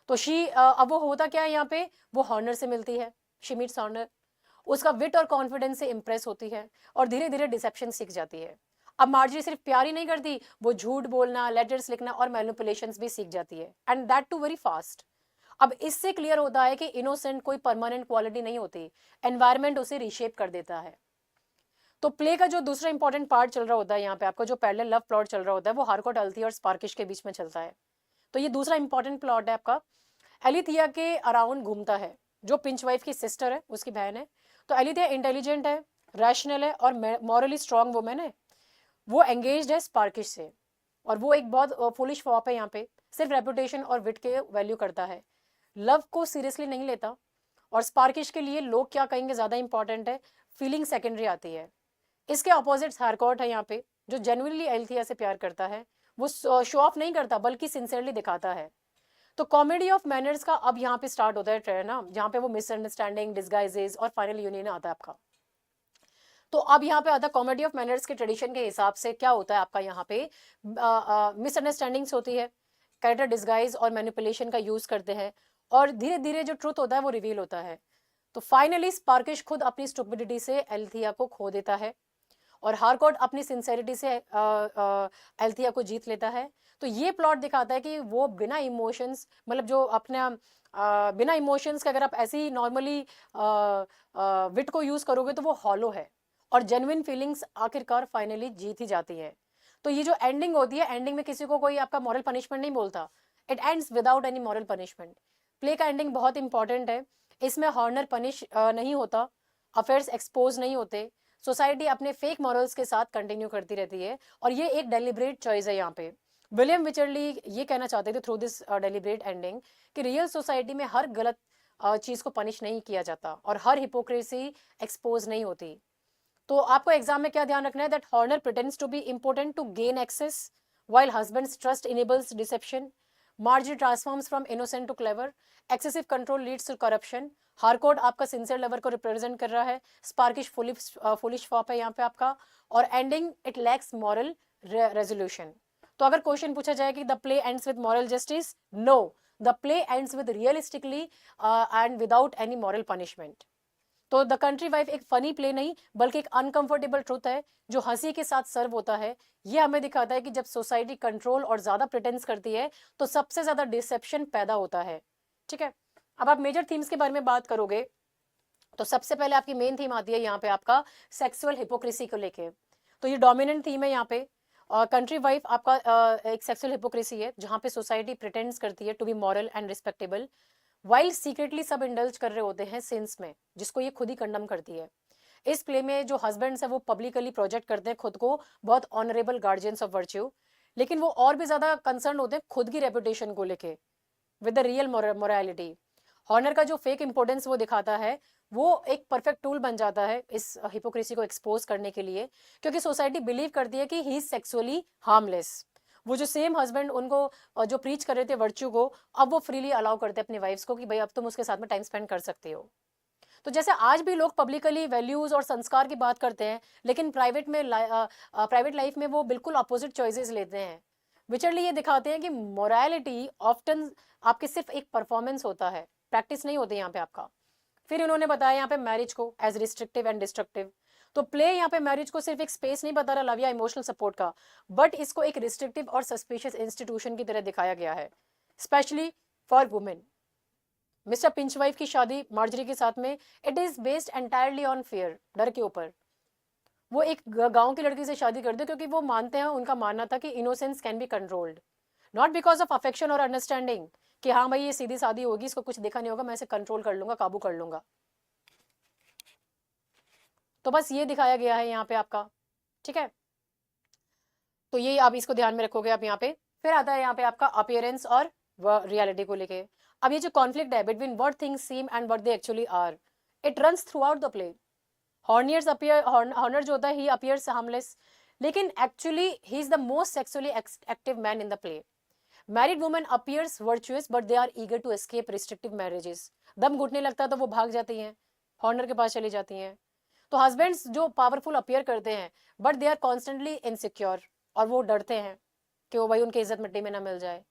तो अब वो होता क्या है यहाँ पे, वो हॉर्नर से मिलती है, शी मीट्स हॉर्नर। उसका विट और कॉन्फिडेंस से इंप्रेस होती है और धीरे धीरे डिसेप्शन सीख जाती है। अब मार्जरी सिर्फ प्यार ही नहीं करती, वो झूठ बोलना, लेटर्स लिखना और मैनिपुलेशंस भी सीख जाती है, and that too very fast. अब इससे क्लियर होता है कि इनोसेंट कोई परमानेंट क्वालिटी नहीं होती, एनवायरमेंट उसे रिशेप कर देता है। तो प्ले का जो दूसरा इंपॉर्टेंट पार्ट चल रहा होता है यहाँ पे आपका, जो पैरेलल लव प्लॉट चल रहा होता है, वो हारकोट, अल्थिया और स्पार्किश के बीच में चलता है। तो ये दूसरा इंपॉर्टेंट प्लॉट है आपका। एलिथिया के अराउंड घूमता है, जो पिंच वाइफ की सिस्टर है, उसकी बहन है। तो एलिथिया इंटेलिजेंट है, रैशनल है और मॉरली स्ट्रांग वुमेन है। वो एंगेज्ड है स्पार्किश से, और वो एक बहुत फुलिश फॉप है यहाँ पे, सिर्फ रेपुटेशन और विट के वैल्यू करता है, लव को सीरियसली नहीं लेता। और स्पार्किश के लिए लोग क्या कहेंगे ज्यादा इंपॉर्टेंट है, फीलिंग सेकेंडरी आती है। इसके अपोजिट हारकॉट है यहाँ पे, जो जेन्युइनली एल्थिया से प्यार करता है, वो शो ऑफ नहीं करता बल्कि सिंसियरली दिखाता है। तो कॉमेडी ऑफ मैनर्स का अब यहाँ पे स्टार्ट होता है ट्रेंड ना, जहाँ पे वो मिसअंडरस्टैंडिंग, डिस्गाइजेस और फाइनल यूनियन आता है आपका। तो अब यहाँ पे आता है कॉमेडी ऑफ मैनर्स के ट्रेडिशन के हिसाब से क्या होता है आपका, यहाँ पे मिसअंडरस्टैंडिंग्स होती है, कैरेक्टर डिस्गाइज और मैनिपुलेशन का यूज करते हैं, और धीरे धीरे जो ट्रुथ होता है वो रिवील होता है। तो फाइनली स्पार्किश खुद अपनी स्टुपिडिटी से एल्थिया को खो देता है, और हारकोट अपनी सिंसेरिटी से एल्थिया को जीत लेता है। तो ये प्लॉट दिखाता है कि वो बिना इमोशंस, मतलब जो अपना बिना इमोशंस के अगर आप ऐसे ही नॉर्मली विट को यूज करोगे तो वो हॉलो है, और जेन्युइन फीलिंग्स आखिरकार फाइनली जीत ही जाती है। तो ये जो एंडिंग होती है, एंडिंग में किसी को कोई आपका मॉरल पनिशमेंट नहीं बोलता, it ends without any moral punishment. Play का एंडिंग बहुत इंपॉर्टेंट है, इसमें हॉर्नर पनिश नहीं होता, अफेयर्स एक्सपोज नहीं होते, सोसाइटी अपने फेक मॉरल्स के साथ कंटिन्यू करती रहती है, और ये एक डेलिब्रेट चॉइस है यहाँ पे। विलियम विचरली ये कहना चाहते थे थ्रू दिस डेलिब्रेट एंडिंग कि रियल सोसाइटी में हर गलत चीज को पनिश नहीं किया जाता और हर हिपोक्रेसी एक्सपोज नहीं होती। तो आपको एग्जाम में क्या ध्यान रखना है, that Horner pretends to be important to gain access while husband's trust enables deception. Margie transforms from innocent to clever. Excessive control leads to corruption. हारकोड आपका सिंसियर लवर को रिप्रेजेंट कर रहा है, स्पार्किश फुलिश फॉप है यहाँ पे आपका, और ending it lacks moral resolution. तो अगर क्वेश्चन पूछा जाए कि the play ends with moral justice, no, the play ends with realistically and without any moral punishment. तो द कंट्री वाइफ एक फनी प्ले नहीं बल्कि एक अनकंफर्टेबल ट्रुथ है, जो हंसी के साथ सर्व होता है। ये हमें दिखाता है कि जब सोसाइटी कंट्रोल और ज्यादा प्रिटेंस करती है तो सबसे ज्यादा डिसेप्शन पैदा होता है। ठीक है, अब आप मेजर थीम्स के बारे में बात करोगे तो सबसे पहले आपकी मेन थीम आती है यहाँ पे आपका सेक्सुअल हिपोक्रेसी को लेके। तो ये डोमिनेंट थीम है यहाँ पे। कंट्री वाइफ आपका एक सेक्सुअल हिपोक्रेसी है, जहाँ पे सोसाइटी प्रिटेंड्स करती है to be moral and respectable, while secretly सब इंडल्ज कर रहे होते हैं सिंस में, जिसको ये खुद ही कंडम करती है। इस प्ले में जो हस्बैंड्स है वो पब्लिकली प्रोजेक्ट करते हैं खुद को बहुत ऑनरेबल गार्जियंस ऑफ वर्च्यू, लेकिन वो और भी ज्यादा कंसर्न होते हैं खुद की रेपुटेशन को लेके with the real morality. Horner का जो फेक इंपोर्टेंस वो दिखाता है, वो एक परफेक्ट टूल बन जाता है इस हिपोक्रेसी को एक्सपोज करने के लिए, क्योंकि सोसाइटी बिलीव करती है कि ही इज सेक्सुअली हार्मलेस। वो जो सेम हस्बैंड उनको जो प्रीच कर रहे थे वर्च्यू को, अब वो फ्रीली अलाउ करते हैं अपनी वाइफ्स को कि भाई अब तुम उसके साथ में टाइम स्पेंड कर सकते हो। तो जैसे आज भी लोग पब्लिकली वैल्यूज और संस्कार की बात करते हैं, लेकिन प्राइवेट लाइफ में वो बिल्कुल अपोजिट चॉइसेस लेते हैं। विचरली ये दिखाते हैं कि मोरालिटी ऑफ्टन आपके सिर्फ एक परफॉर्मेंस होता है, प्रैक्टिस नहीं होती यहाँ पे आपका। फिर इन्होंने बताया यहाँ पे मैरिज को एज रिस्ट्रिक्टिव एंड डिस्ट्रक्टिव। तो प्ले यहाँ पे मैरिज को सिर्फ एक स्पेस नहीं बता रहा लव या इमोशनल सपोर्ट का, बट इसको एक रिस्ट्रिक्टिव और सस्पिशियस इंस्टीट्यूशन की तरह दिखाया गया है, स्पेशली फॉर वुमेन। मिस्टर पिंचवाइफ की शादी मार्जरी के साथ में it is based entirely on fear, डर के ऊपर। वो एक गांव की लड़की से शादी कर दे क्योंकि वो मानते हैं, उनका मानना था कि innocence can be controlled, not because of affection और अंडरस्टैंडिंग कि हाँ भाई ये सीधी शादी होगी, इसको कुछ देखा नहीं होगा, मैं इसे कंट्रोल कर लूंगा, काबू कर लूंगा। तो बस ये दिखाया गया है यहाँ पे आपका, ठीक है। तो ये आप इसको ध्यान में रखोगे आप यहाँ पे। फिर आता है यहाँ पे आपका अपीयरेंस और रियलिटी को लेके। अब ये जो कॉन्फ्लिक्ट है between what things seem and what they actually are, it runs throughout the play. Horner जो होता है ही अपीयर्स हार्मलेस, लेकिन actually he is the most sexually active man in the play. Married women appears virtuous but they are eager to escape restrictive marriages. दम घुटने लगता है तो वो भाग जाती हैं, हॉर्नर के पास चली जाती हैं। तो हस्बैंड्स जो पावरफुल अपीयर करते हैं but they are constantly insecure, और वो डरते हैं कि वो भाई उनकी इज्जत मिट्टी में ना मिल जाए।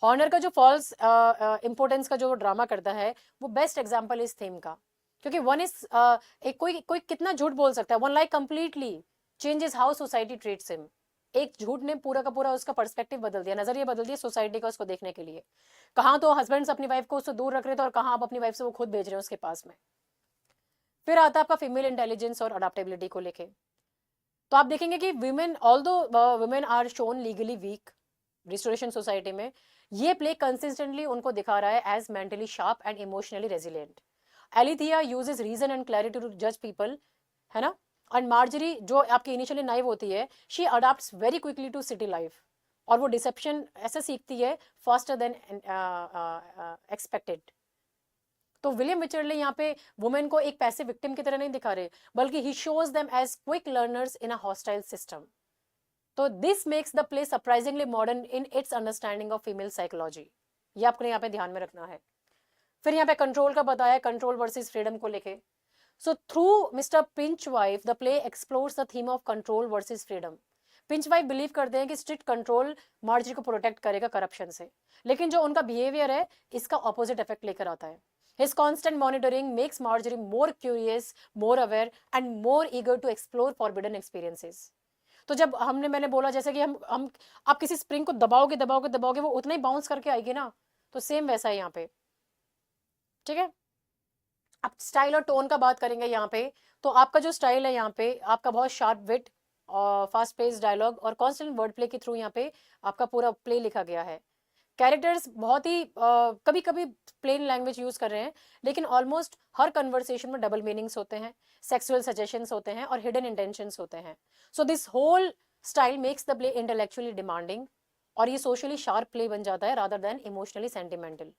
हॉर्नर का जो फॉल्स इंपोर्टेंस का जो ड्रामा करता है, वो बेस्ट एग्जाम्पल इस थीम का। क्योंकि वन इज एक कोई कोई कितना झूठ बोल सकता है, one like completely changes how society treats him. एक झूठ ने पूरा का पूरा उसका पर्सपेक्टिव बदल दिया, नजरिया बदल दिया सोसाइटी का उसको देखने के लिए। कहाँ तो हस्बैंड्स अपनी वाइफ को उससे दूर रख रहे थे और कहाँ आप अपनी वाइफ से वो खुद भेज रहे हैं उसके पास में। फिर आता है आपका फीमेल इंटेलिजेंस और अडेप्टेबिलिटी को लेके। तो आप देखेंगे कि women, although women are shown legally weak restoration society में, ये प्ले कंसिस्टेंटली उनको दिखा रहा है as mentally sharp and emotionally resilient. Alithea uses reason and clarity to जज पीपल, है ना। एंड मार्जरी जो आपकी इनिशियली नाइव होती है, she adapts very quickly to city life, और वो डिसेप्शन ऐसे सीखती है फास्टर देन एक्सपेक्टेड। तो विलियम विचर्ले यहाँ पे वुमेन को एक पैसिव विक्टिम की तरह नहीं दिखा रहे, बल्कि he shows them as quick learners in a hostile system. तो this makes the play surprisingly modern in its understanding of female psychology. ये आपको यहाँ पे ध्यान में रखना है। फिर यहाँ पे कंट्रोल का बताया, कंट्रोल वर्सेस फ्रीडम को लेके। So through Mister Pinchwife the play explores the theme of control versus freedom. Pinchwife believe करते हैं कि स्ट्रिक्ट कंट्रोल मार्जरी को प्रोटेक्ट करेगा करप्शन से, लेकिन जो उनका बिहेवियर है इसका ऑपोजिट इफेक्ट लेकर आता है। His constant monitoring makes Marjorie more curious, more aware, and more eager to explore forbidden experiences. तो जब मैंने बोला जैसे कि हम आप किसी स्प्रिंग को दबाओगे दबाओगे दबाओगे, वो उतना ही बाउंस करके आएगी ना, तो सेम वैसा है यहाँ पे, ठीक है। अब स्टाइल और टोन का बात करेंगे यहाँ पे। तो आपका जो स्टाइल है यहाँ पे, आपका बहुत शार्प विट और फास्ट पेस डायलॉग और कॉन्स्टेंट वर्ड प्ले के थ्रू यहाँ पे आपका पूरा प्ले लिखा गया है। कैरेक्टर्स बहुत ही कभी कभी प्लेन लैंग्वेज यूज कर रहे हैं, लेकिन ऑलमोस्ट हर कन्वर्सेशन में डबल मीनिंग्स होते हैं, सेक्सुअल सजेशंस होते हैं और हिडन इंटेंशंस होते हैं। So this whole style makes the play intellectually demanding, और ये सोशली शार्प प्ले बन जाता है रादर देन इमोशनली सेंटिमेंटल।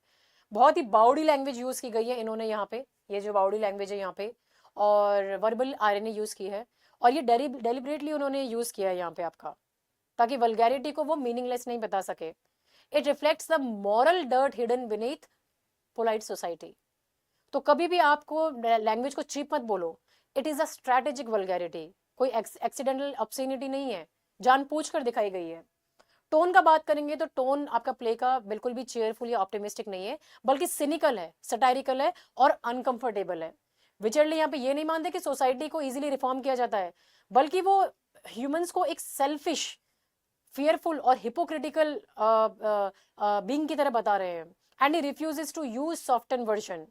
बहुत ही बाउडी लैंग्वेज यूज की गई है इन्होंने यहाँ पे, ये जो बाउडी लैंग्वेज है यहाँ पे, और वर्बल आयरनी यूज की है, और ये डेलिबरेटली उन्होंने यूज किया है यहाँ पे आपका, ताकि वल्गैरिटी को वो मीनिंगलेस नहीं बता सके। It reflects the moral dirt hidden beneath polite society. तो कभी भी आपको लैंग्वेज को चीप मत बोलो, it is a strategic vulgarity, कोई एक्सीडेंटल ऑब्ससीनिटी नहीं है, जानबूझकर दिखाई गई है। टोन का बात करेंगे तो टोन आपका प्ले का बिल्कुल भी चेयरफुल या ऑप्टिमिस्टिक नहीं है, बल्कि सिनिकल है, सटायरिकल है और अनकंफर्टेबल है। विचर्ले यहाँ पे ये नहीं मानते कि सोसाइटी को इजीली रिफॉर्म किया जाता है, बल्कि वो ह्यूमंस को एक सेल्फिश, फियरफुल और हिपोक्रिटिकल बीइंग की तरह बता रहे हैं। And he refuses to use soften version,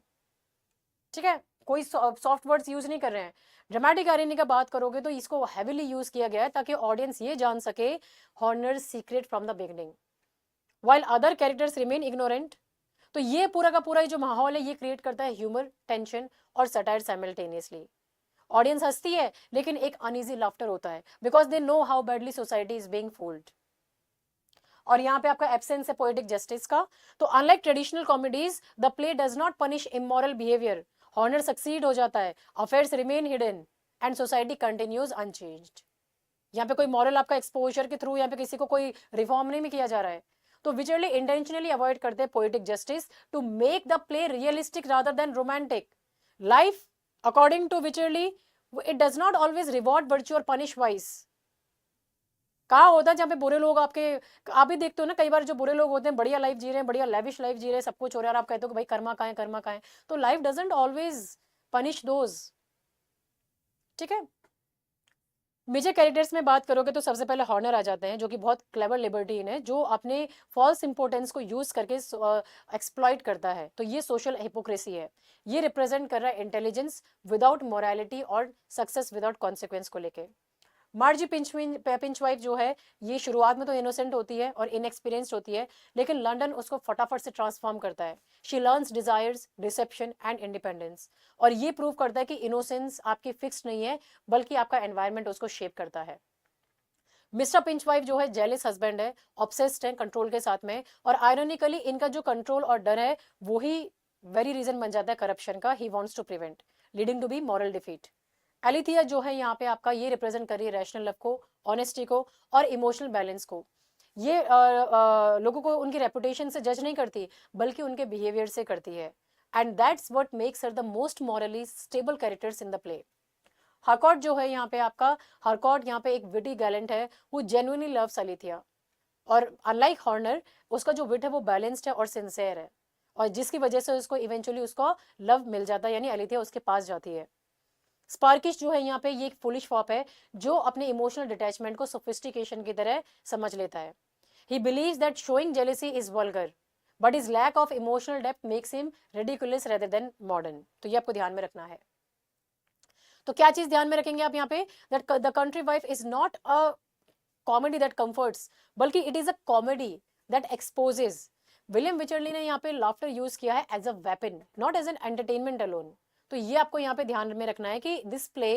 ठीक है, कोई सॉफ्ट वर्ड्स यूज नहीं कर रहे हैं। ड्रामेटिक आयरनी का बात करोगे तो इसको हेविली यूज किया गया है ताकि ऑडियंस ये जान सके Horner secret from the beginning, while other characters remain ignorant. तो ये पूरा का पूरा जो माहौल है ये क्रिएट करता है ह्यूमर, टेंशन और सटायर साइमल्टेनियसली। ऑडियंस हंसती है लेकिन एक अनईजी लाफ्टर होता है, because they know how badly society is being fooled. और यहाँ पे आपका एब्सेंस है पोएटिक जस्टिस का। तो unlike traditional comedies, the play does not punish immoral behaviour, Horner succeed हो जाता है, affairs remain hidden and society continues unchanged. यहाँ पे कोई मॉरल आपका एक्सपोजर के थ्रू यहाँ पे किसी को कोई रिफॉर्म नहीं किया जा रहा है। तो विचर्ली इंटेंशनली अवॉइड करते हैं poetic justice to make the play realistic rather than romantic. Life according to Wycherley, it does not always reward virtue और पनिश वाइस। कहाँ होता है जहाँ पे बुरे लोग आपके, आप भी देखते हो ना कई बार जो बुरे लोग होते हैं बढ़िया लाइफ जी रहे हैं, बढ़िया लेविश लाइफ जी रहे हैं, सब कुछ हो रहा है और आप कहते हो कि भाई कर्मा कहाँ है, कर्मा कहाँ है। तो life doesn't always punish those, ठीक है। मेजर कैरेक्टर्स में बात करोगे तो सबसे पहले हॉर्नर आ जाते हैं, जो कि बहुत क्लेवर लिबर्टीन है, जो अपने फॉल्स इंपोर्टेंस को यूज करके एक्सप्लॉइट करता है। तो ये सोशल हिपोक्रेसी है। ये रिप्रेजेंट कर रहा है इंटेलिजेंस विदाउट मोरालिटी और सक्सेस विदाउट कॉन्सिक्वेंस को लेके। मार्जी पिंच वाइफ जो है, ये शुरुआत में तो इनोसेंट होती है और इनएक्सपीरियंस्ड होती है, लेकिन लंदन उसको फटाफट से ट्रांसफॉर्म करता है। She learns desires, dissipation and independence. और ये प्रूव करता है कि इनोसेंस आपकी फिक्स नहीं है, बल्कि आपका एनवायरनमेंट उसको शेप करता है। मिस्टर पिंच वाइफ जो है, जेलिस हस्बैंड है, ऑब्सेस्ड है कंट्रोल के साथ में, और आयरोनिकली इनका जो कंट्रोल और डर है, वही वेरी रीजन बन जाता है करप्शन का। He wants to prevent, leading to be moral defeat. Alithea जो है यहाँ पे आपका, ये रिप्रेजेंट कर रही है रैशनल लव को, ऑनेस्टी को और इमोशनल बैलेंस को। ये लोगों को उनकी रेपुटेशन से जज नहीं करती, बल्कि उनके बिहेवियर से करती है। And that's what makes her the most morally stable characters in the play. Harcourt जो है यहाँ पे आपका, हरकॉट यहाँ पे एक विटी गैलेंट है, वो जेन्युइनली लव्स एलिथिया। और अनलाइक हॉर्नर, उसका जो विट है वो बैलेंस्ड है और सिंसेयर है, और जिसकी वजह से उसको इवेंचुअली उसको लव मिल जाता है, यानी एलिथिया उसके पास जाती है। स्पार्किश जो है यहाँ पे, ये एक फुलिश फॉप है, जो अपने इमोशनल डिटैचमेंट को सोफिस्टिकेशन की तरह समझ लेता है। He believes that showing jealousy is vulgar, but his lack of emotional depth makes him ridiculous rather than modern. तो ये आपको ध्यान में रखना है। तो क्या चीज ध्यान में रखेंगे आप यहाँ पे, that the country wife is not a comedy that comforts, बल्कि it is a comedy that exposes. William Wycherley ने यहाँ पे लाफ्टर यूज किया है as a weapon, not as an entertainment alone. तो ये आपको यहाँ पे ध्यान में रखना है कि this play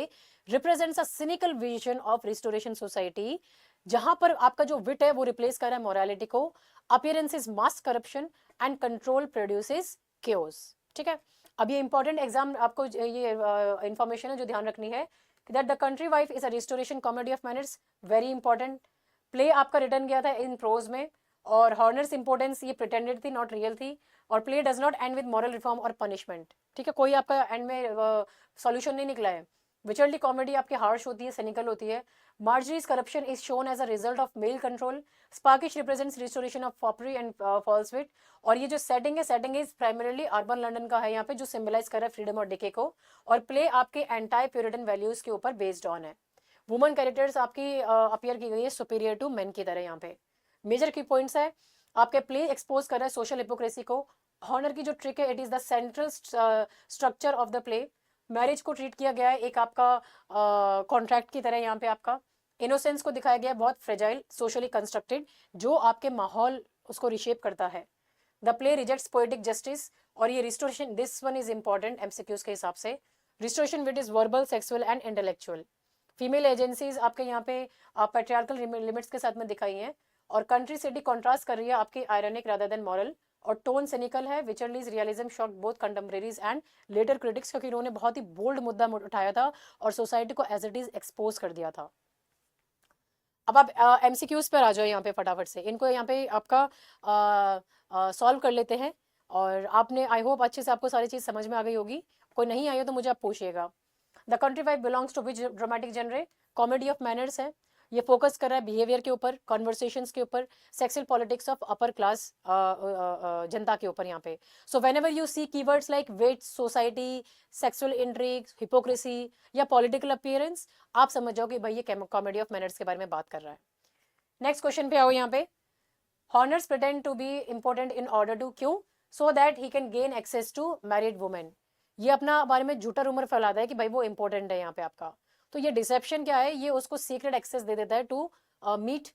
represents a cynical vision of restoration society, जहां पर आपका जो विट है वो रिप्लेस कर रहा है मोरालिटी को। Appearance is mass corruption and control produces chaos. ठीक है। अब ये इंपॉर्टेंट एग्जाम आपको ये इंफॉर्मेशन है जो ध्यान रखनी है, that the country wife is a restoration comedy of manners. Very important. Play आपका रिटर्न गया था इन प्रोज में, और हॉर्नर्स इंपोर्टेंस ये प्रिटेंडेड थी, नॉट रियल थी। और play does not and with moral reform और पनिशमेंट। ठीक है, कोई आपका एंड में सॉल्यूशन नहीं निकला है। विचर्ली कॉमेडी आपकी हार्श होती है, सिनिकल होती है। Margery's corruption is shown as a result of male control. Sparkish represents restoration of foppery and false wit. और ये जो setting is primarily urban London का है यहाँ पे, जो सिंबलाइज कर रहा है फ्रीडम और डिके को। और प्ले आपके एंटाई प्यूरिटन वैल्यूज के ऊपर बेस्ड ऑन है। वुमन कैरेक्टर्स आपकी अपीयर की गई है सुपीरियर टू मेन की तरह यहाँ पे। मेजर की पॉइंट्स है, आपके प्ले एक्सपोज कर रहा है सोशल हिपोक्रेसी को। हॉनर की जो ट्रिक है, it is the central structure of the play. Marriage को ट्रीट किया गया है एक आपका कॉन्ट्रैक्ट की तरह यहाँ पे आपका। इनोसेंस को दिखाया गया है बहुत फ्रेजाइल, सोशली कंस्ट्रक्टेड, जो आपके माहौल उसको रिशेप करता है। The play rejects poetic justice. और ये restoration, this one is important MCQs के हिसाब से। Restoration wit is verbal, sexual and intellectual. Female agencies आपके यहाँ पे पैट्रियार्कल लिमिट्स के साथ में दिखाई हैं। और कंट्री सिटी कॉन्ट्रास्ट कर रही है आपकी आयरनिक रादर देन मॉरल। और टोन सिनिकल है। Wycherley's realism shock both contemporaries and later critics, क्योंकि इन्होंने बहुत ही बोल्ड मुद्दा उठाया था और सोसाइटी को एज इट इज एक्सपोज कर दिया था। अब आप एमसीक्यूज पर आ जाओ यहाँ पे फटाफट से, इनको यहाँ पे आपका सॉल्व कर लेते हैं। और आपने, आई होप अच्छे से आपको सारी चीज समझ में आ गई होगी। कोई नहीं आई हो तो मुझे आप पूछिएगा। The country wife belongs to which dramatic genre? Comedy of manners है। ये फोकस कर रहा है बिहेवियर के ऊपर, कॉन्वर्सेशंस के ऊपर, sexual politics of upper class जनता के ऊपर यहाँ पे। So whenever you see keywords like wit, society, sexual intrigue, hypocrisy या पॉलिटिकल अपीयरेंस, आप समझ जाओ कि भाई ये कॉमेडी ऑफ मैनर्स के बारे में बात कर रहा है। नेक्स्ट क्वेश्चन पे आओ यहाँ पे। Horner's pretend to be important in order to, क्यों? So that he can gain access to married women. ये अपना बारे में झूठा रूमर फैलाता है कि भाई वो इंपॉर्टेंट है यहाँ पे आपका। तो ये डिसेप्शन क्या है, ये उसको सीक्रेट एक्सेस दे देता है टू मीट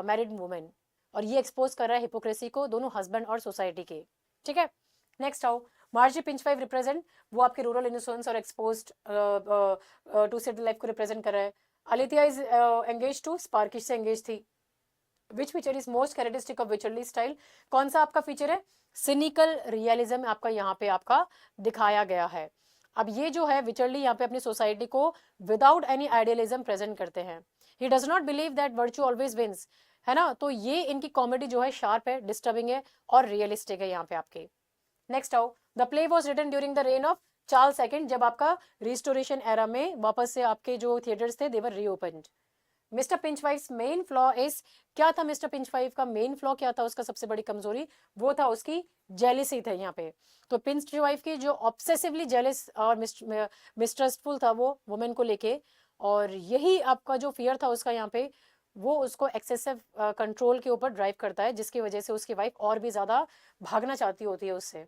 मैरिड वुमेन। और ये एक्सपोज कर रहा है हिपोक्रेसी को, दोनों हस्बैंड और सोसाइटी के। ठीक है। नेक्स्ट आओ। मार्जी पिंच वाइफ रिप्रेजेंट, वो आपके रूरल इनोसेंस और एक्सपोज्ड टू सिटी लाइफ को रिप्रेजेंट कर रहा है। Alithea is engage to Sparkish से एंगेज थी। Which feature is most characteristic of Wycherley style? कौन सा आपका फीचर है? सिनिकल रियलिज्म आपका यहाँ पे आपका दिखाया गया है। अब ये जो है विचरली यहाँ पे अपनी सोसाइटी को विदाउट एनी आइडियलिज्म प्रेजेंट करते हैं। He does not believe that virtue always wins, है ना। तो ये इनकी कॉमेडी जो है शार्प है, डिस्टर्बिंग है और रियलिस्टिक है यहाँ पे आपके। नेक्स्ट आओ। The play was written during the reign of Charles second, जब आपका रिस्टोरेशन एरा में वापस से आपके जो थिएटर्स थे they were reopened. Mister Pinchwife main flaw is, क्या था मिस्टर पिंच वाइफ का मेन फ्लॉ, क्या था उसका सबसे बड़ी कमजोरी? वो था उसकी जेलिसी थे यहाँ पे। तो पिंच वाइफ की जो ऑब्सेसिवली जेलिस और मिस्ट्रस्टफुल था वो वुमेन को लेके। और यही आपका जो फियर था उसका यहाँ पे, वो उसको एक्सेसिव कंट्रोल के ऊपर ड्राइव करता है, जिसकी वजह से उसकी वाइफ और भी ज़्यादा भागना चाहती होती है उससे।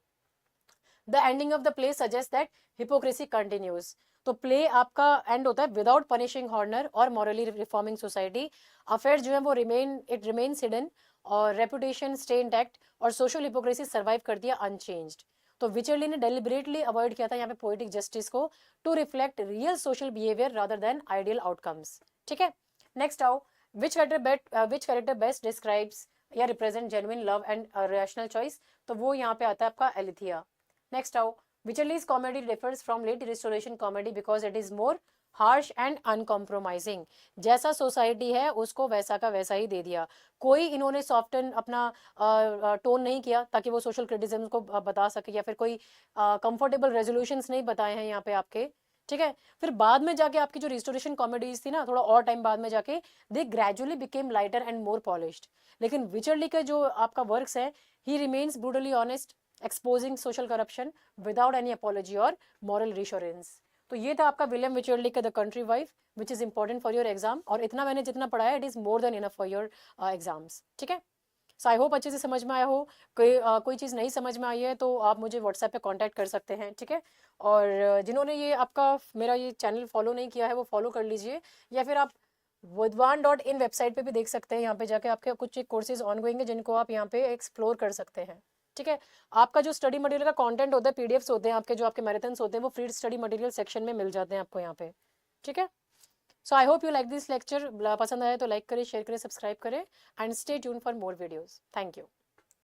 The ending of the play suggest that hypocrisy continues. तो प्ले आपका एंड होता है विदाउट पनिशिंग हॉर्नर और मॉरली रिफॉर्मिंग सोसाइटी। अफेयर जो है वो रिमेन्स हिडन और रेपुटेशन स्टे इंटैक्ट और सोशल हिपोक्रेसी सर्वाइव कर दिया अनचेंज्ड। तो विचरली ने डेलिबरेटली अवॉइड किया था यहाँ पे पोएटिक जस्टिस को to reflect real social behaviour rather than ideal outcomes. ठीक है, नेक्स्ट आओ, विच कैरेक्टर बेस्ट डिस्क्राइब्स या represent genuine love and rational choice. तो वो यहाँ पे आता है आपका एलिथिया। नेक्स्ट आओ, Wycherley's comedy differs from late restoration comedy because it is more harsh and uncompromising. जैसा सोसाइटी है उसको वैसा का वैसा ही दे दिया, कोई इन्होंने सॉफ्टन अपना टोन नहीं किया ताकि वो सोशल क्रिटिसिज्म को बता सके, या फिर कोई कंफर्टेबल रेजोल्यूशंस नहीं बताए हैं यहाँ पे आपके। ठीक है, फिर बाद में जाके आपकी जो रिस्टोरेशन कॉमेडीज थी ना, थोड़ा और टाइम बाद में जाके they gradually became lighter and more polished. लेकिन विचरली का जो आपका वर्क्स है, he remains brutally honest, exposing social corruption without any apology और मॉरल रिश्योरेंस। तो ये था आपका विलियम विचरली का the country wife, which is important for your exam. और इतना मैंने जितना पढ़ा है, it is more than enough for your exams. ठीक है, सो आई होप अच्छे से समझ में आया हो। कोई चीज़ नहीं समझ में आई है तो आप मुझे व्हाट्सएप पे कांटेक्ट कर सकते हैं। ठीक है, और जिन्होंने ये आपका मेरा ये चैनल फॉलो नहीं किया है वो फॉलो कर लीजिए, या फिर आप Vidwan.in वेबसाइट पे भी देख सकते हैं। यहाँ पे जाके आपके कुछ कोर्सेज ऑनगोइंग है जिनको आप यहाँ पे एक्सप्लोर कर सकते हैं। ठीक है, आपका जो स्टडी मटेरियल का कंटेंट होता है, पीडीएफ्स होते हैं आपके, जो आपके मैराथन्स होते हैं, वो फ्री स्टडी मटेरियल सेक्शन में मिल जाते हैं आपको यहाँ पे। ठीक है, so I hope you like this lecture. पसंद आया तो लाइक करें, शेयर करें, सब्सक्राइब करें and stay tune for more videos. Thank you.